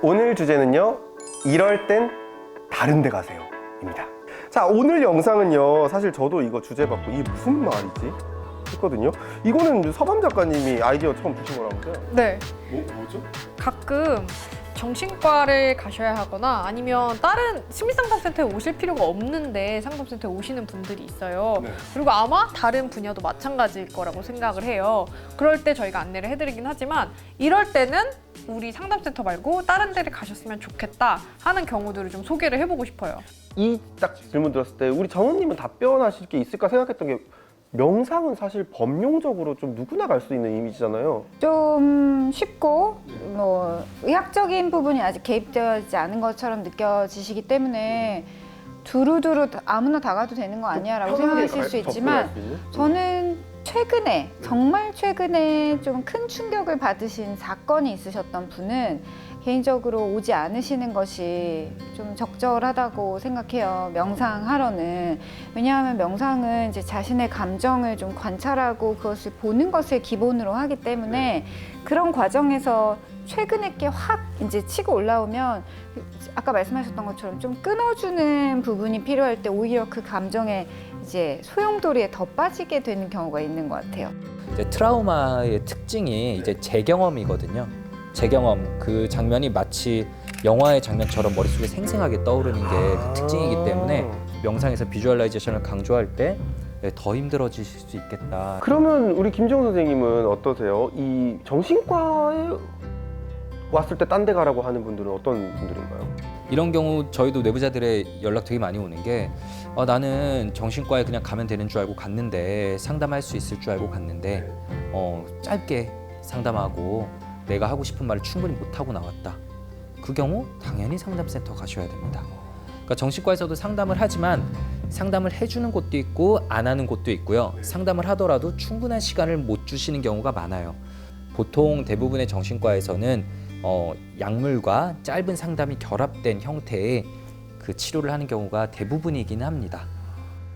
오늘 주제는요, 이럴 땐 다른 데 가세요 입니다. 자, 오늘 영상은요, 사실 저도 이거 주제 받고 이게 무슨 말이지? 했거든요. 이거는 서밤 작가님이 아이디어 처음 주신 거라면서요? 네. 뭐죠? 가끔 정신과를 가셔야 하거나 아니면 다른 심리상담센터에 오실 필요가 없는데 상담센터에 오시는 분들이 있어요. 네. 그리고 아마 다른 분야도 마찬가지일 거라고 생각을 해요. 그럴 때 저희가 안내를 해드리긴 하지만 이럴 때는 우리 상담센터 말고 다른 데를 가셨으면 좋겠다 하는 경우들을 좀 소개를 해보고 싶어요. 이 딱 질문 들었을 때 우리 정은님은 답변하실 게 있을까 생각했던 게, 명상은 사실 법령적으로 좀 누구나 갈 수 있는 이미지잖아요. 좀 쉽고 뭐 의학적인 부분이 아직 개입되지 않은 것처럼 느껴지시기 때문에 두루두루 아무나 다 가도 되는 거 아니야라고 생각하실 수 있지만, 저는 최근에 정말 최근에 좀 큰 충격을 받으신 사건이 있으셨던 분은 개인적으로 오지 않으시는 것이 좀 적절하다고 생각해요. 명상하러는. 왜냐하면 명상은 이제 자신의 감정을 좀 관찰하고 그것을 보는 것을 기본으로 하기 때문에 그런 과정에서 최근에 게 확 이제 치고 올라오면 아까 말씀하셨던 것처럼 좀 끊어주는 부분이 필요할 때 오히려 그 감정에 이제 소용돌이에 더 빠지게 되는 경우가 있는 것 같아요. 이제 트라우마의 특징이 이제 재경험이거든요. 재경험, 그 장면이 마치 영화의 장면처럼 머릿속에 생생하게 떠오르는 게 그 특징이기 때문에 명상에서 비주얼라이제이션을 강조할 때 더 힘들어지실 수 있겠다. 그러면 우리 김지영 선생님은 어떠세요? 이 정신과에 왔을 때 딴 데 가라고 하는 분들은 어떤 분들인가요? 이런 경우 저희도 내부자들의 연락 되게 많이 오는 게, 나는 정신과에 그냥 가면 되는 줄 알고 갔는데, 상담할 수 있을 줄 알고 갔는데 짧게 상담하고 내가 하고 싶은 말을 충분히 못하고 나왔다. 그 경우 당연히 상담센터 가셔야 됩니다. 그러니까 정신과에서도 상담을 하지만 상담을 해주는 곳도 있고 안 하는 곳도 있고요. 상담을 하더라도 충분한 시간을 못 주시는 경우가 많아요. 보통 대부분의 정신과에서는 약물과 짧은 상담이 결합된 형태의 그 치료를 하는 경우가 대부분이긴 합니다.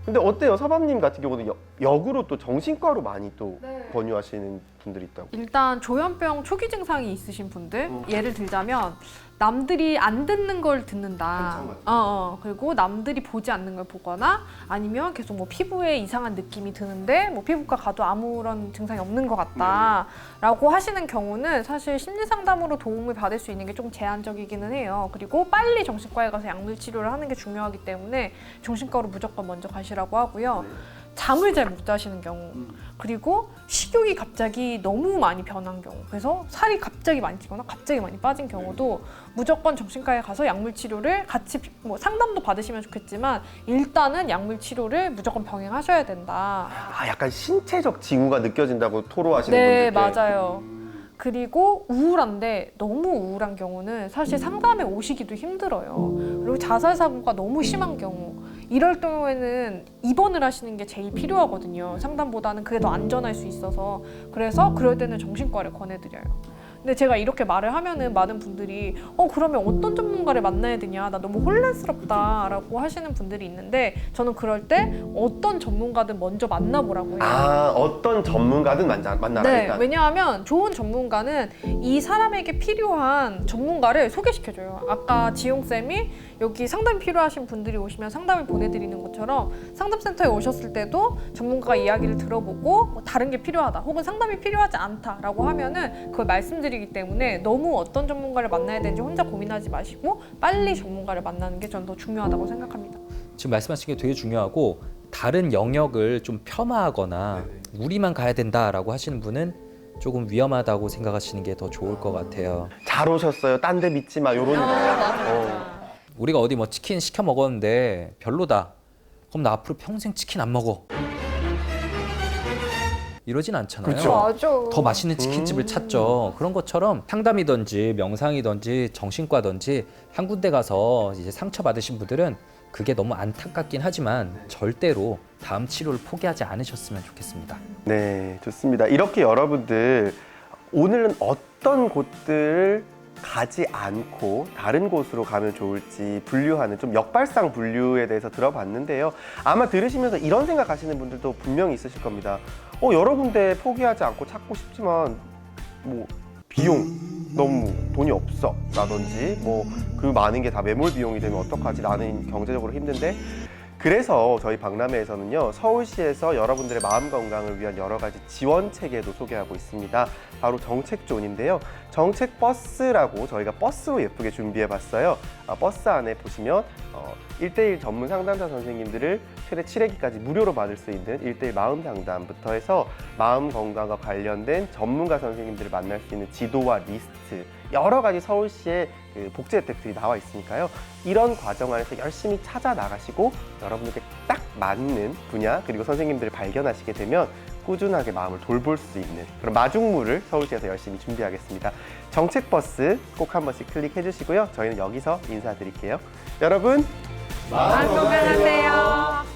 근데 어때요? 서밤님 같은 경우는 역으로 또 정신과로 많이 또 권유하시는 분들이 있다고. 일단 조현병 초기 증상이 있으신 분들, 예를 들자면 남들이 안 듣는 걸 듣는다. 그리고 남들이 보지 않는 걸 보거나 아니면 계속 뭐 피부에 이상한 느낌이 드는데 뭐 피부과 가도 아무런 증상이 없는 것 같다라고 하시는 경우는 사실 심리 상담으로 도움을 받을 수 있는 게 좀 제한적이기는 해요. 그리고 빨리 정신과에 가서 약물 치료를 하는 게 중요하기 때문에 정신과로 무조건 먼저 가시라고 하고요. 잠을 잘 못 자시는 경우, 그리고 식욕이 갑자기 너무 많이 변한 경우, 그래서 살이 갑자기 많이 찌거나 갑자기 많이 빠진 경우도 무조건 정신과에 가서 약물 치료를 같이, 뭐 상담도 받으시면 좋겠지만 일단은 약물 치료를 무조건 병행하셔야 된다. 약간 신체적 징후가 느껴진다고 토로하시는 네, 분들께. 맞아요. 그리고 우울한데 너무 우울한 경우는 사실 상담에 오시기도 힘들어요. 그리고 자살 사고가 너무 심한 경우, 이럴 경우에는 입원을 하시는 게 제일 필요하거든요. 상담보다는 그게 더 안전할 수 있어서. 그래서 그럴 때는 정신과를 권해드려요. 근데 제가 이렇게 말을 하면은 많은 분들이 그러면 어떤 전문가를 만나야 되냐, 나 너무 혼란스럽다 라고 하시는 분들이 있는데, 저는 그럴 때 어떤 전문가든 먼저 만나보라고 해요. 어떤 전문가든 만나라. 네, 일단. 왜냐하면 좋은 전문가는 이 사람에게 필요한 전문가를 소개시켜줘요. 아까 지용쌤이 여기 상담이 필요하신 분들이 오시면 상담을 보내드리는 것처럼 상담센터에 오셨을 때도 전문가 이야기를 들어보고 뭐 다른 게 필요하다 혹은 상담이 필요하지 않다라고 하면은 그걸 말씀드리기 때문에 너무 어떤 전문가를 만나야 되는지 혼자 고민하지 마시고 빨리 전문가를 만나는 게 저는 더 중요하다고 생각합니다. 지금 말씀하신 게 되게 중요하고, 다른 영역을 좀 폄하하거나 우리만 가야 된다라고 하시는 분은 조금 위험하다고 생각하시는 게 더 좋을 것 같아요. 잘 오셨어요. 딴 데 믿지 마. 요런 거. 우리가 어디 뭐 치킨 시켜 먹었는데 별로다. 그럼 나 앞으로 평생 치킨 안 먹어. 이러진 않잖아요. 그쵸. 맞아. 더 맛있는 치킨집을 찾죠. 그런 것처럼 상담이든지 명상이든지 정신과든지 한 군데 가서 이제 상처받으신 분들은 그게 너무 안타깝긴 하지만 절대로 다음 치료를 포기하지 않으셨으면 좋겠습니다. 네, 좋습니다. 이렇게 여러분들 오늘은 어떤 곳들을 가지 않고 다른 곳으로 가면 좋을지 분류하는, 좀 역발상 분류에 대해서 들어봤는데요. 아마 들으시면서 이런 생각하시는 분들도 분명히 있으실 겁니다. 여러 군데 포기하지 않고 찾고 싶지만 뭐 비용, 너무 돈이 없어 라든지 뭐 그 많은 게 다 매몰 비용이 되면 어떡하지, 나는 경제적으로 힘든데. 그래서 저희 박람회에서는요, 서울시에서 여러분들의 마음 건강을 위한 여러 가지 지원 체계도 소개하고 있습니다. 바로 정책존인데요. 정책버스라고 저희가 버스로 예쁘게 준비해 봤어요. 버스 안에 보시면 1대1 전문 상담사 선생님들을 최대 7회기까지 무료로 받을 수 있는 1대1 마음 상담부터 해서 마음 건강과 관련된 전문가 선생님들을 만날 수 있는 지도와 리스트, 여러 가지 서울시의 그 복지 혜택들이 나와 있으니까요. 이런 과정 안에서 열심히 찾아 나가시고 여러분에게 딱 맞는 분야 그리고 선생님들을 발견하시게 되면 꾸준하게 마음을 돌볼 수 있는 그런 마중물을 서울시에서 열심히 준비하겠습니다. 정책버스 꼭 한 번씩 클릭해 주시고요. 저희는 여기서 인사드릴게요. 여러분, 마음 건강하세요.